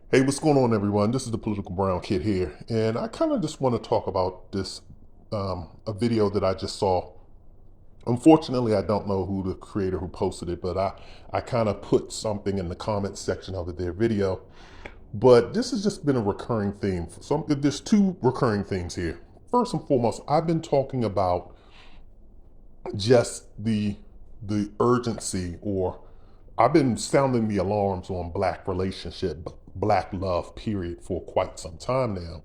Hey, what's going on, everyone? This is the Political Brown Kid here, and I kind of just want to talk about this a video that I just saw. Unfortunately, I don't know who the creator who posted it, but I kind of put something in the comment section of their video. But this has just been a recurring theme. There's two recurring themes here. First and foremost, I've been talking about just the urgency, or I've been sounding the alarms on black relationship, black love, period, for quite some time now.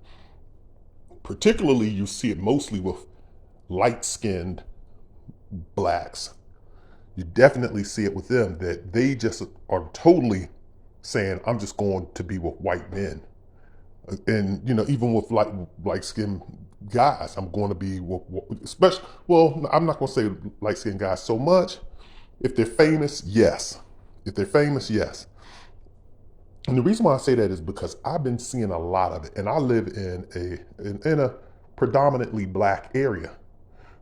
Particularly, you see it mostly with light-skinned blacks. You definitely see it with them that they just are totally saying, "I'm just going to be with white men," and even with light-skinned guys, I'm going to be with, especially. Well, I'm not going to say light-skinned guys so much. If they're famous, yes. If they're famous, yes. And the reason why I say that is because I've been seeing a lot of it, and I live in a predominantly black area,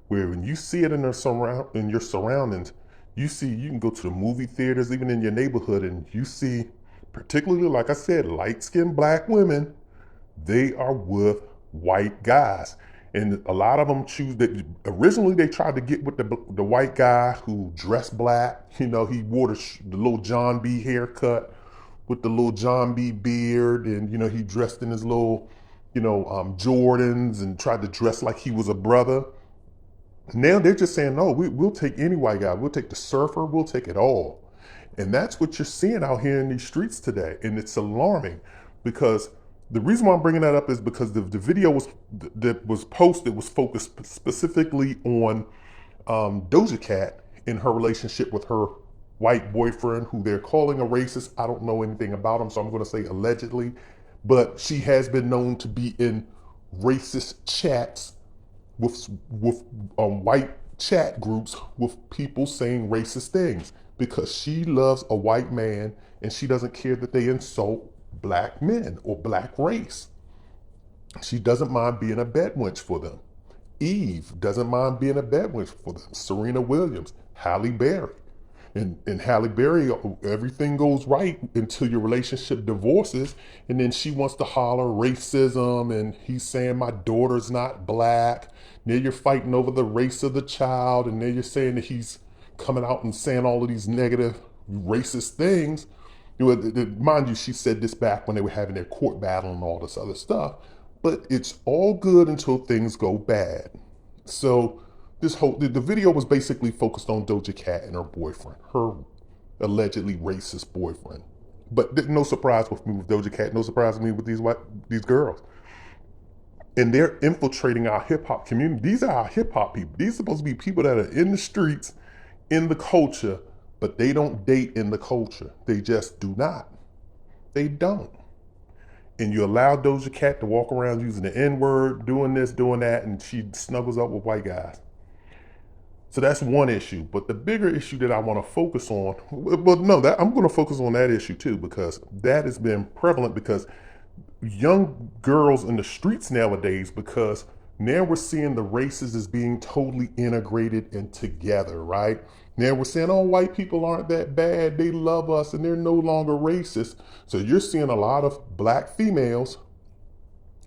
where when you see it in your surroundings, you can go to the movie theaters, even in your neighborhood, and you see, particularly like I said, light skinned black women, they are with white guys. And a lot of them choose that. Originally, they tried to get with the white guy who dressed black. He wore the little John B haircut with the little John B beard, and he dressed in his little, Jordans, and tried to dress like he was a brother. Now they're just saying, no, we'll take any white guy. We'll take the surfer. We'll take it all. And that's what you're seeing out here in these streets today. And it's alarming, because the reason why I'm bringing that up is because the video that was posted was focused specifically on Doja Cat in her relationship with her white boyfriend, who they're calling a racist. I don't know anything about him, so I'm going to say allegedly. But she has been known to be in racist chats with white chat groups with people saying racist things, because she loves a white man and she doesn't care that they insult black men or black race. She doesn't mind being a bedwench for them. Eve doesn't mind being a bedwench for them. Serena Williams, Halle Berry. And Halle Berry, everything goes right until your relationship divorces, and then she wants to holler racism, and he's saying my daughter's not black. Now you're fighting over the race of the child, and then you're saying that he's coming out and saying all of these negative racist things. Mind you, she said this back when they were having their court battle and all this other stuff. But it's all good until things go bad. So the video was basically focused on Doja Cat and her boyfriend, her allegedly racist boyfriend. But no surprise with me with Doja Cat, no surprise with me with these girls. And they're infiltrating our hip hop community. These are our hip hop people. These are supposed to be people that are in the streets, in the culture, but they don't date in the culture. They just do not. They don't. And you allow Doja Cat to walk around using the N-word, doing this, doing that, and she snuggles up with white guys. So that's one issue. But the bigger issue that I want to focus on, well, no, I'm going to focus on that issue too, because that has been prevalent, because young girls in the streets nowadays, because now we're seeing the races as being totally integrated and together, right? Now we're saying, oh, white people aren't that bad. They love us and they're no longer racist. So you're seeing a lot of black females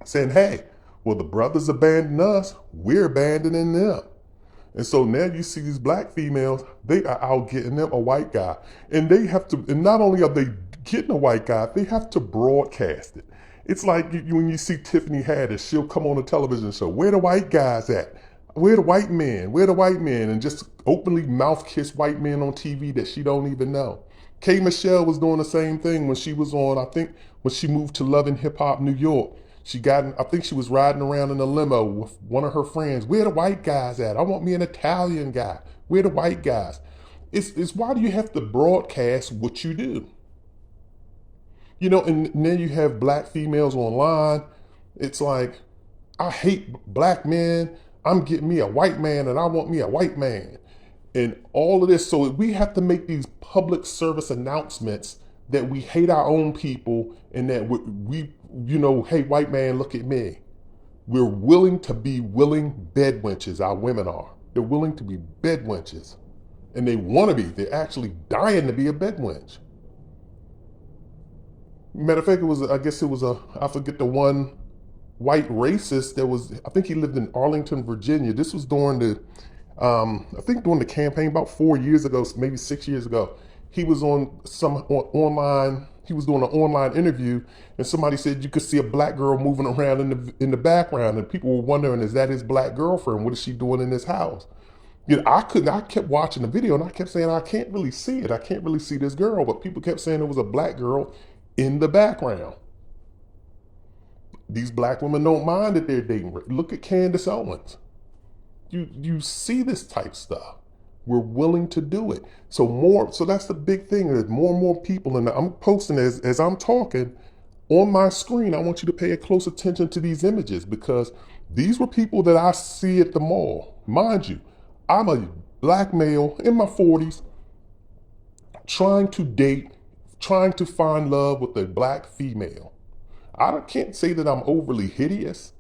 saying, hey, well, the brothers abandoned us. We're abandoning them. And so now you see these black females, they are out getting them a white guy. And they have to, and not only are they getting a white guy, they have to broadcast it. It's like when you see Tiffany Haddish, she'll come on a television show, where the white guys at? Where the white men? Where the white men? And just openly mouth kiss white men on TV that she don't even know. K. Michelle was doing the same thing when she was on, I think, when she moved to Love and Hip Hop New York. I think she was riding around in a limo with one of her friends. Where the white guys at? I want me an Italian guy. Where the white guys? It's why do you have to broadcast what you do? And then you have black females online. It's like, I hate black men. I'm getting me a white man and I want me a white man. And all of this. So we have to make these public service announcements that we hate our own people, and that hey, white man, look at me. We're willing to be willing bed wenches, our women are. They're willing to be bed wenches. And they want to be. They're actually dying to be a bed wench. Matter of fact, I guess it was I forget the one white racist that was, I think he lived in Arlington, Virginia. This was during I think during the campaign about 4 years ago, maybe 6 years ago. He was online, he was doing an online interview, and somebody said you could see a black girl moving around in the background, and people were wondering, is that his black girlfriend? What is she doing in this house? I kept watching the video and I kept saying, I can't really see it. I can't really see this girl, but people kept saying it was a black girl in the background. These black women don't mind that they're dating. Look at Candace Owens. You see this type stuff. We're willing to do it. So that's the big thing. There's more and more people, and I'm posting as I'm talking on my screen. I want you to pay a close attention to these images because these were people that I see at the mall. Mind you, I'm a black male in my 40s trying to date, trying to find love with a black female. I can't say that I'm overly hideous.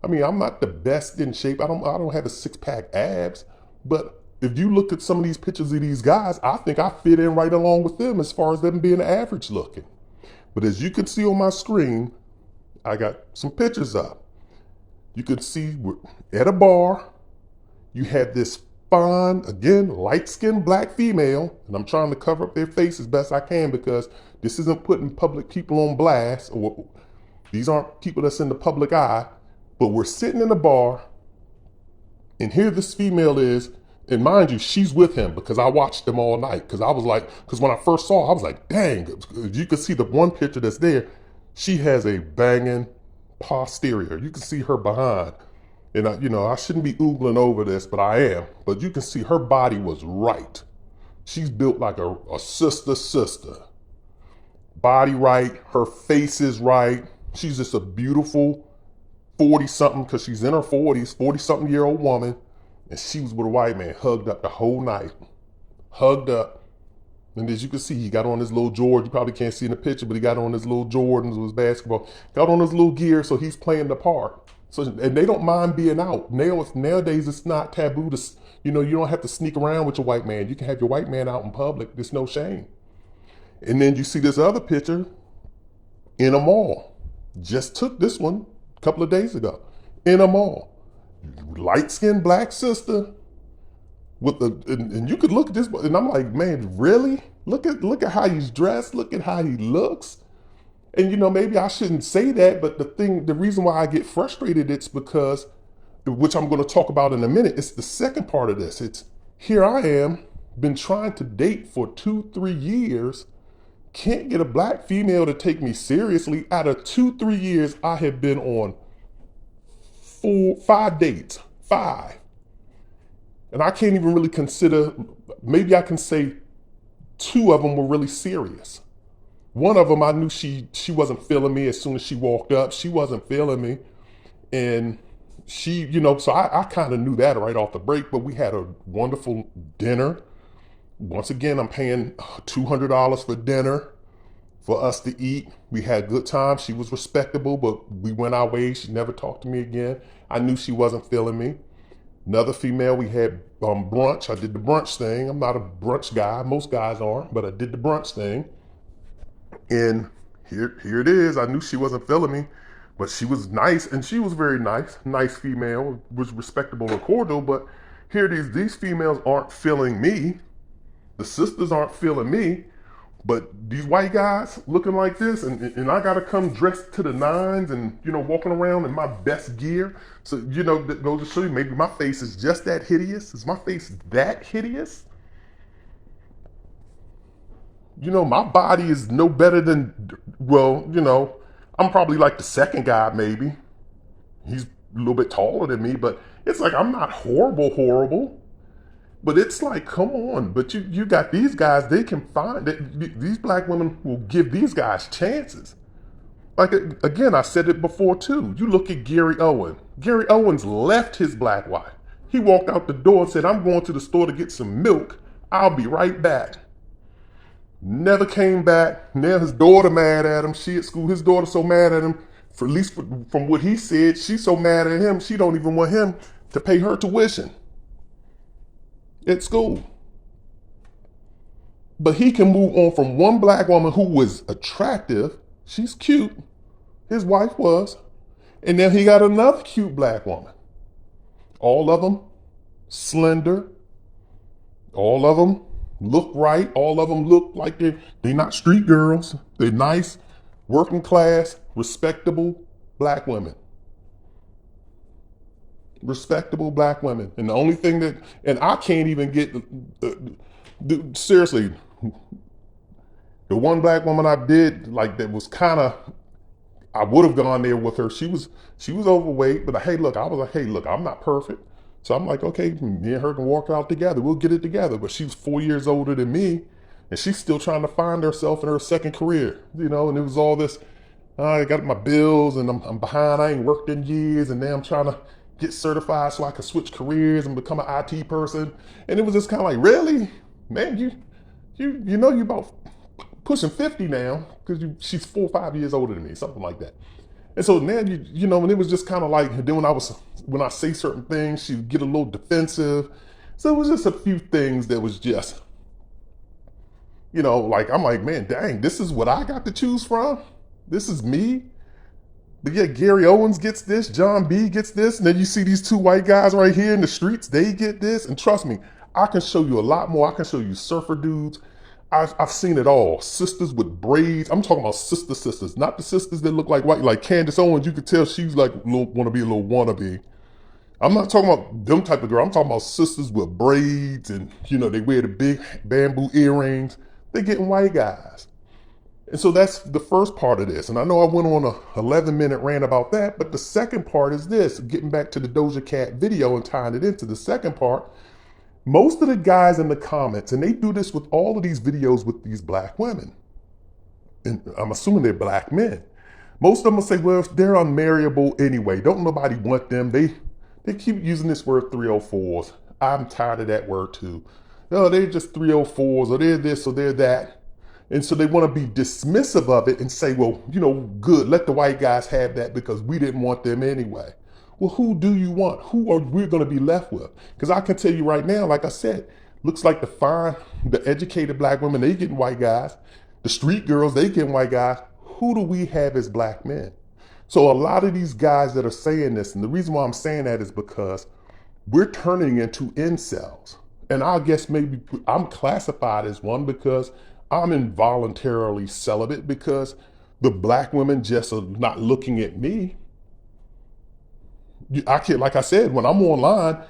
I mean, I'm not the best in shape. I don't have a six-pack abs, but if you look at some of these pictures of these guys, I think I fit in right along with them as far as them being average looking. But as you can see on my screen, I got some pictures up. You can see we're at a bar. You had this fine, again, light-skinned black female, and I'm trying to cover up their face as best I can because this isn't putting public people on blast, or these aren't people that's in the public eye, but we're sitting in a bar, and here this female is, and mind you, she's with him because I watched them all night because when I first saw her, I was like, dang, you can see the one picture that's there, she has a banging posterior. You can see her behind. And I shouldn't be oogling over this, but I am. But you can see her body was right. She's built like a sister. Body right, her face is right. She's just a beautiful 40-something, because she's in her 40s, 40-something-year-old woman. And she was with a white man, hugged up the whole night. Hugged up. And as you can see, he got on his little Jordan. You probably can't see in the picture, but he got on his little Jordans with his basketball. Got on his little gear, so he's playing the part. So, and they don't mind being out. Nowadays, it's not taboo to, you don't have to sneak around with your white man. You can have your white man out in public. There's no shame. And then you see this other picture in a mall. Just took this one a couple of days ago. In a mall. Light-skinned black sister with and you could look at this, and I'm like, man, really? Look at how he's dressed. Look at how he looks. And maybe I shouldn't say that, but the reason why I get frustrated, it's because, which I'm going to talk about in a minute, it's the second part of this. It's here I am, been trying to date for 2-3 years, can't get a black female to take me seriously. Out of 2-3 years, I have been on 5 dates, 5. And I can't even really consider, maybe I can say 2 of them were really serious. One of them, I knew she wasn't feeling me as soon as she walked up. She wasn't feeling me. And she, so I kind of knew that right off the break, but we had a wonderful dinner. Once again, I'm paying $200 for dinner for us to eat. We had good time. She was respectable, but we went our ways. She never talked to me again. I knew she wasn't feeling me. Another female, we had brunch. I did the brunch thing. I'm not a brunch guy. Most guys aren't, but I did the brunch thing. And here it is. I knew she wasn't feeling me, but she was nice, and she was very nice. Nice female, was respectable and cordial, but here these females aren't feeling me. The sisters aren't feeling me, but these white guys looking like this, and I gotta come dressed to the nines and, walking around in my best gear. So, that goes to show you maybe my face is just that hideous. Is my face that hideous? My body is no better than, I'm probably like the second guy maybe. He's a little bit taller than me, but it's like I'm not horrible. But it's like, come on. But you got these guys, they can find it. These black women will give these guys chances. Like, again, I said it before too. You look at Gary Owen. Gary Owens left his black wife. He walked out the door and said, I'm going to the store to get some milk. I'll be right back. Never came back. Now his daughter mad at him. She at school, his daughter so mad at him, at least from what he said, she's so mad at him, she don't even want him to pay her tuition at school. But he can move on from one black woman who was attractive, She's cute. His wife was. And then he got another cute black woman. All of them slender. All of them look right. All of them look like they're not street girls. They're nice, working class, respectable black women. Respectable black women. And the only thing that, and I can't even get, seriously, the one black woman I did, like, that was kind of, I would have gone there with her. She was overweight, but hey, look, I was like, hey, look, I'm not perfect. So I'm like, okay, me and her can walk out together. We'll get it together. But she's 4 years older than me, and she's still trying to find herself in her second career, you know. And it was all this, I got my bills, and I'm behind. I ain't worked in years, and now I'm trying to get certified so I can switch careers and become an IT person. And it was just kind of like, really, man, you know you about pushing 50 now, because she's 4 or 5 years older than me, something like that. And so now you know, and it was just kind of like, then when I say certain things, she'd get a little defensive. So it was just a few things that was just, you know, like, I'm like, man, dang, this is what I got to choose from. This is me. But yeah, Gary Owens gets this, John B gets this, and then you see these two white guys right here in the streets, they get this. And trust me, I can show you a lot more. I can show you surfer dudes. I've seen it all. Sisters with braids. I'm talking about sisters, not the sisters that look like white, like Candace Owens. You could tell she's like want to be a little wannabe. I'm not talking about them type of girl. I'm talking about sisters with braids, and you know, they wear the big bamboo earrings. They're getting white guys. And so that's the first part of this. And I know I went on a 11-minute rant about that, but the second part is this, getting back to the Doja Cat video and tying it into the second part. Most of the guys in the comments, and they do this with all of these videos with these black women, and I'm assuming they're black men. Most of them will say, well, if they're unmarriable anyway, don't nobody want them. They keep using this word 304s. I'm tired of that word too. No, they're just 304s, or they're this, or they're that. And so they want to be dismissive of it and say, well, you know, good, let the white guys have that because we didn't want them anyway. Well, who do you want? Who are we going to be left with? Because I can tell you right now, like I said, looks like the educated black women, they getting white guys. The street girls, they getting white guys. Who do we have as black men? So a lot of these guys that are saying this, and the reason why I'm saying that is because we're turning into incels. And I guess maybe I'm classified as one because I'm involuntarily celibate because the black women just are not looking at me. I can't, like I said, when I'm online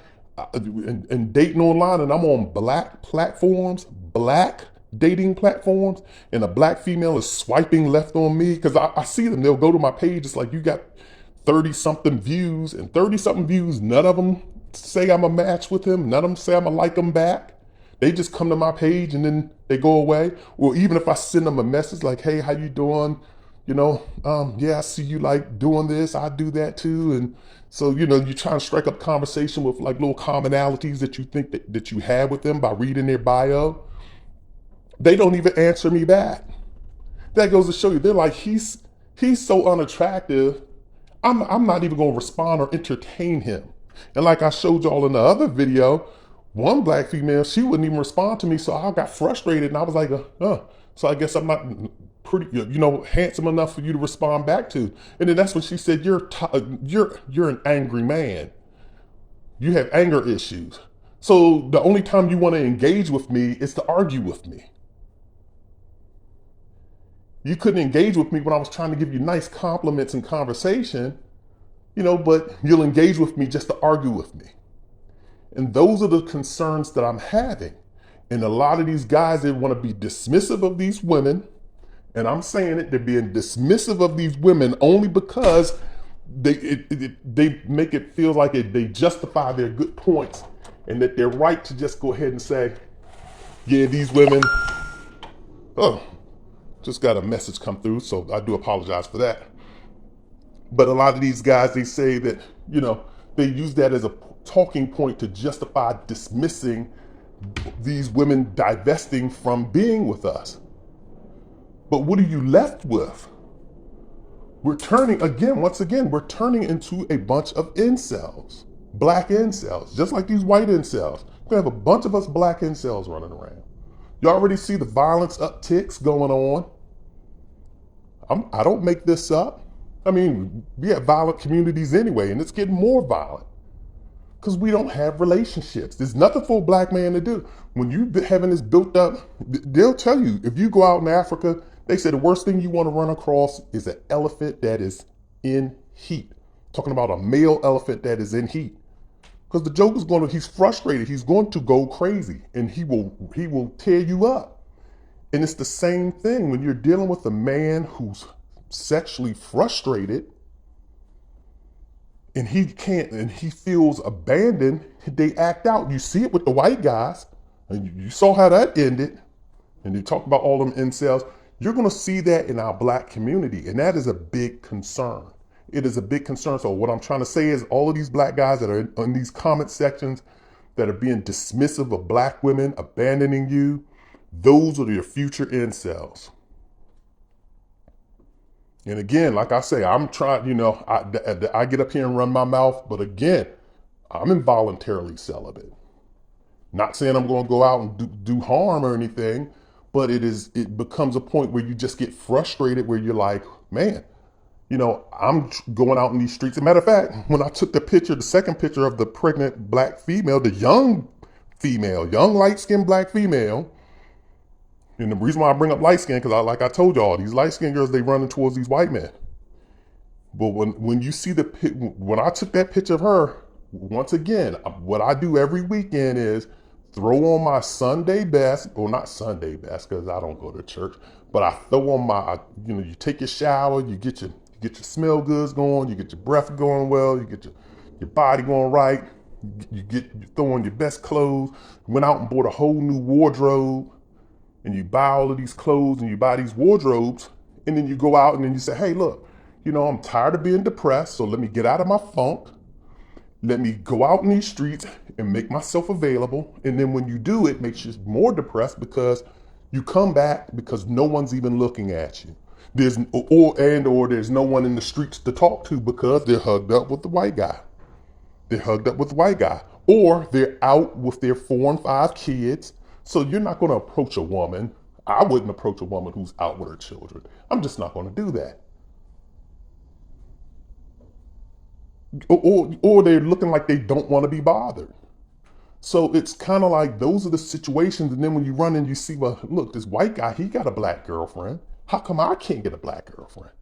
and dating online and I'm on black platforms, black dating platforms, and a black female is swiping left on me, because I see them, they'll go to my page, it's like, you got 30 something views, and 30 something views, none of them say I'm a match with him, none of them say I'm gonna like them back. They just come to my page and then they go away. Or even if I send them a message like, hey, how you doing? You know, yeah, I see you like doing this, I do that too. And so, you know, you try to strike up conversation with like little commonalities that you think that you have with them by reading their bio. They don't even answer me back. That goes to show you, they're like, he's so unattractive, I'm not even gonna respond or entertain him. And like I showed y'all in the other video, one black female, she wouldn't even respond to me, so I got frustrated and I was like, so I guess I'm not pretty, you know, handsome enough for you to respond back to. And then that's when she said, you're an angry man. You have anger issues. So the only time you want to engage with me is to argue with me. You couldn't engage with me when I was trying to give you nice compliments and conversation, you know, but you'll engage with me just to argue with me. And those are the concerns that I'm having. And a lot of these guys, they want to be dismissive of these women. And I'm saying it, they're being dismissive of these women only because they make it feel like they justify their good points and that they're right to just go ahead and say, yeah, these women, just got a message come through, so I do apologize for that. But a lot of these guys, they say that, you know, they use that as a talking point to justify dismissing these women divesting from being with us. But what are you left with? We're turning, once again, we're turning into a bunch of incels, black incels, just like these white incels. We're gonna have a bunch of us black incels running around. You already see the violence upticks going on. I don't make this up. I mean, we have violent communities anyway, and it's getting more violent because we don't have relationships. There's nothing for a black man to do. When you having this built up, they'll tell you, if you go out in Africa, they say the worst thing you want to run across is an elephant that is in heat. Talking about a male elephant that is in heat. Because the joke is he's frustrated. He's going to go crazy and he will tear you up. And it's the same thing when you're dealing with a man who's sexually frustrated and he feels abandoned, they act out. You see it with the white guys, and you saw how that ended. And you talk about all them incels. You're going to see that in our black community, and that is a big concern. It is a big concern. So what I'm trying to say is all of these black guys that are in these comment sections that are being dismissive of black women, abandoning you, those are your future incels. And again, like I say, I'm trying, I get up here and run my mouth, but again, I'm involuntarily celibate. Not saying I'm going to go out and do harm or anything, but it becomes a point where you just get frustrated where you're like, man, I'm going out in these streets. As a matter of fact, when I took the second picture of the pregnant black female, the young light-skinned black female, and the reason why I bring up light skin, because like I told y'all, these light skinned girls, they running towards these white men. But when you see when I took that picture of her, once again, what I do every weekend is throw on my Sunday best, or not Sunday best because I don't go to church, but I throw on my, you take your shower, you get your smell goods going, you get your breath going well, you get your body going right, you throw on your best clothes, went out and bought a whole new wardrobe, and you buy all of these clothes and you buy these wardrobes, and then you go out and then you say, hey, look, I'm tired of being depressed, so let me get out of my funk. Let me go out in these streets and make myself available. And then when you do, it makes you more depressed because you come back because no one's even looking at you. There's no one in the streets to talk to because they're hugged up with the white guy. Or they're out with their 4 and 5 kids. So you're not going to approach a woman. I wouldn't approach a woman who's out with her children. I'm just not going to do that. Or they're looking like they don't want to be bothered. So it's kind of like those are the situations. And then when you run and you see, well, look, this white guy, he got a black girlfriend. How come I can't get a black girlfriend?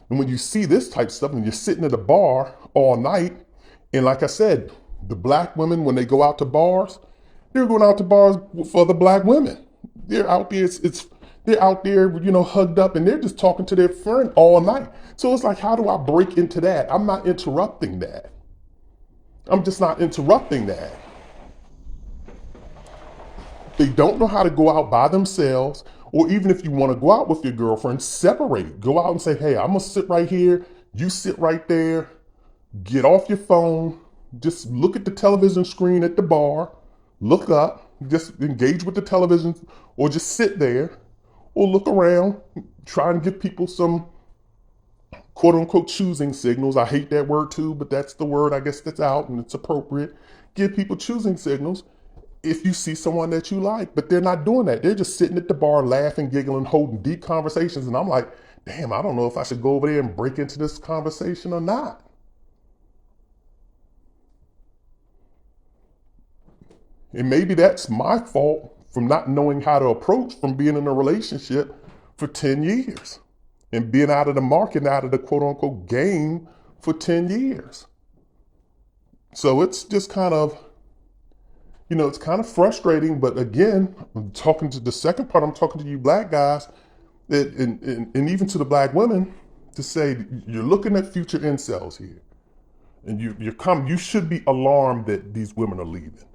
And when you see this type of stuff and you're sitting at a bar all night, and like I said, the black women, when they go out to bars, they're going out to bars for the black women. They're out there, they're out there, hugged up, and they're just talking to their friend all night. So it's like, how do I break into that? I'm not interrupting that. I'm just not interrupting that. They don't know how to go out by themselves, or even if you want to go out with your girlfriend, separate. Go out and say, hey, I'm going to sit right here. You sit right there. Get off your phone. Just look at the television screen at the bar. Look up. Just engage with the television, or just sit there, or look around. Try and give people some quote unquote choosing signals. I hate that word too, but that's the word I guess that's out and it's appropriate. Give people choosing signals if you see someone that you like, but they're not doing that. They're just sitting at the bar laughing, giggling, holding deep conversations. And I'm like, damn, I don't know if I should go over there and break into this conversation or not. And maybe that's my fault from not knowing how to approach from being in a relationship for 10 years and being out of the market, out of the quote unquote game for 10 years. So it's just kind of, it's kind of frustrating. But again, I'm talking to the second part, I'm talking to you black guys and even to the black women to say, you're looking at future incels here. And you should be alarmed that these women are leaving.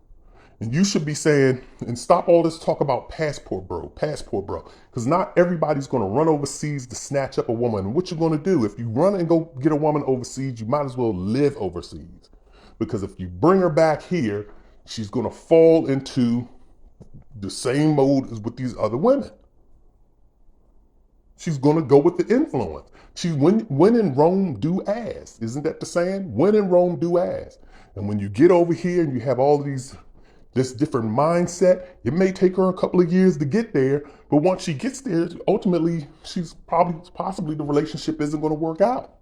And you should be saying, and stop all this talk about passport bro. Because not everybody's going to run overseas to snatch up a woman. And what you're going to do, if you run and go get a woman overseas, you might as well live overseas. Because if you bring her back here, she's going to fall into the same mode as with these other women. She's going to go with the influence. When in Rome, do as. Isn't that the saying? When in Rome, do as. And when you get over here and you have all these this different mindset. It may take her a couple of years to get there, but once she gets there, ultimately, she's possibly the relationship isn't going to work out.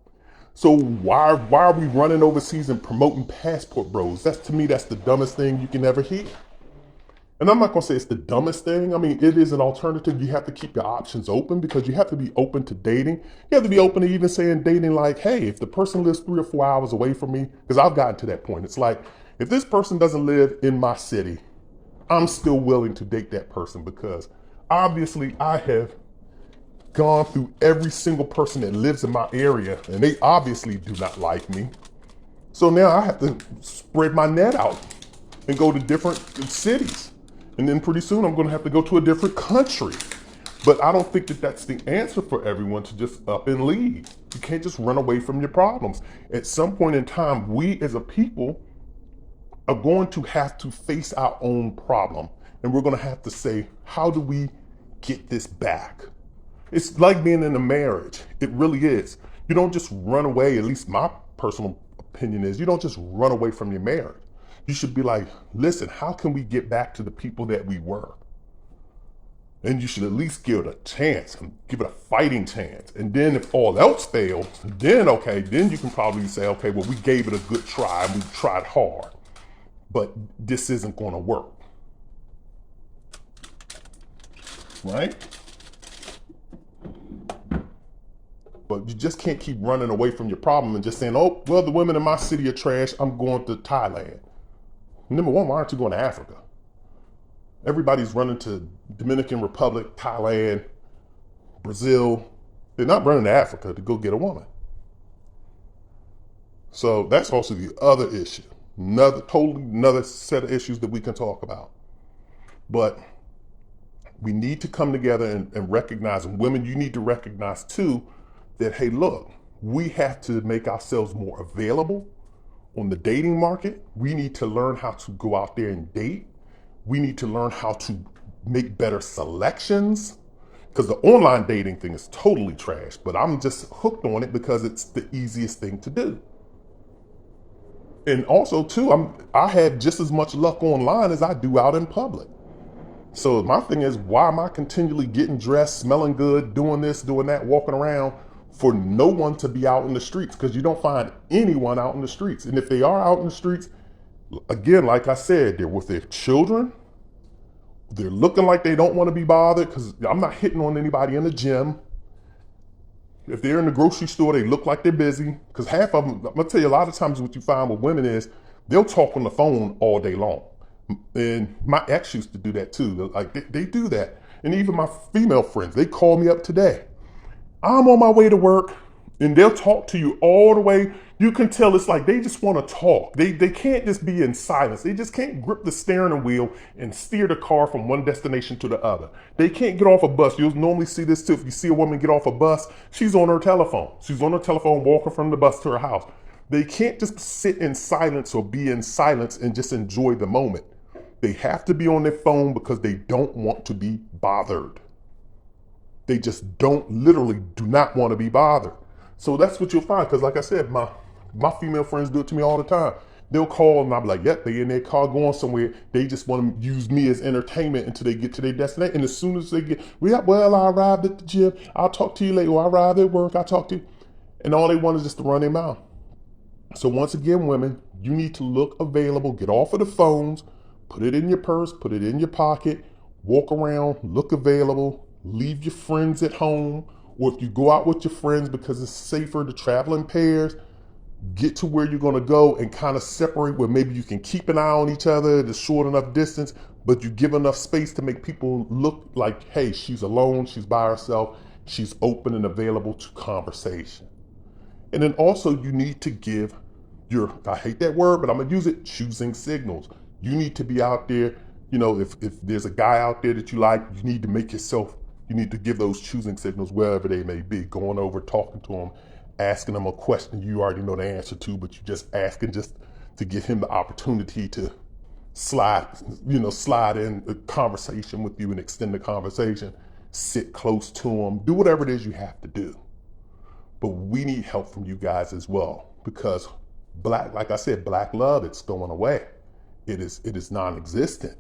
So why are we running overseas and promoting passport bros? To me, that's the dumbest thing you can ever hear. And I'm not going to say it's the dumbest thing. I mean, it is an alternative. You have to keep your options open because you have to be open to dating. You have to be open to even saying dating like, hey, if the person lives 3 or 4 hours away from me, because I've gotten to that point. It's like, if this person doesn't live in my city, I'm still willing to date that person because obviously I have gone through every single person that lives in my area and they obviously do not like me. So now I have to spread my net out and go to different cities. And then pretty soon I'm going to have to go to a different country. But I don't think that that's the answer for everyone to just up and leave. You can't just run away from your problems. At some point in time, we as a people are going to have to face our own problem. And we're going to have to say, how do we get this back? It's like being in a marriage. It really is. You don't just run away, at least my personal opinion is, you don't just run away from your marriage. You should be like, listen, how can we get back to the people that we were? And you should at least give it a chance, give it a fighting chance. And then if all else fails, then you can probably say, okay, well, we gave it a good try and we tried hard, but this isn't going to work. Right? But you just can't keep running away from your problem and just saying, oh, well, the women in my city are trash, I'm going to Thailand. Number one, why aren't you going to Africa? Everybody's running to Dominican Republic, Thailand, Brazil. They're not running to Africa to go get a woman. So that's also the other issue. Another set of issues that we can talk about. But we need to come together and recognize, and women, you need to recognize too, that, hey, look, we have to make ourselves more available on the dating market. We need to learn how to go out there and date. We need to learn how to make better selections because the online dating thing is totally trash, but I'm just hooked on it because it's the easiest thing to do. And also too, I have just as much luck online as I do out in public. So my thing is, why am I continually getting dressed, smelling good, doing this, doing that, walking around for no one to be out in the streets? Because you don't find anyone out in the streets. And if they are out in the streets, again, like I said, they're with their children. They're looking like they don't want to be bothered because I'm not hitting on anybody in the gym. If they're in the grocery store, they look like they're busy. Because half of them, I'm going to tell you, a lot of times what you find with women is they'll talk on the phone all day long. And my ex used to do that too. Like they do that. And even my female friends, they call me up today. I'm on my way to work and they'll talk to you all the way. You can tell it's like they just want to talk. They can't just be in silence. They just can't grip the steering wheel and steer the car from one destination to the other. They can't get off a bus. You'll normally see this too. If you see a woman get off a bus, she's on her telephone. She's on her telephone walking from the bus to her house. They can't just sit in silence or be in silence and just enjoy the moment. They have to be on their phone because they don't want to be bothered. They just literally do not want to be bothered. So that's what you'll find. Because like I said, my female friends do it to me all the time. They'll call and I'll be like, yep, they in their car going somewhere. They just want to use me as entertainment until they get to their destination. And as soon as they get, well, I arrived at the gym. I'll talk to you later. Or I arrived at work. I'll talk to you. And all they want is just to run their mouth. So once again, women, you need to look available. Get off of the phones. Put it in your purse. Put it in your pocket. Walk around. Look available. Leave your friends at home. Or if you go out with your friends because it's safer to travel in pairs, get to where you're going to go and kind of separate where maybe you can keep an eye on each other at a short enough distance, but you give enough space to make people look like, hey, she's alone, she's by herself, she's open and available to conversation. And then also you need to give I hate that word, but I'm going to use it, choosing signals. You need to be out there, if there's a guy out there that you like, you need to give those choosing signals wherever they may be, going over, talking to them, asking them a question you already know the answer to, but you just asking just to give him the opportunity to slide in a conversation with you and extend the conversation, sit close to him, do whatever it is you have to do. But we need help from you guys as well, because like I said, black love, it's going away. it is non-existent.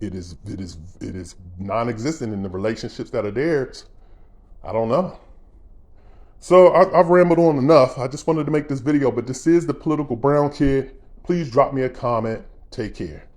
It is non-existent in the relationships that are there. I don't know. So I've rambled on enough. I just wanted to make this video, but this is the Political Brown Kid. Please drop me a comment. Take care.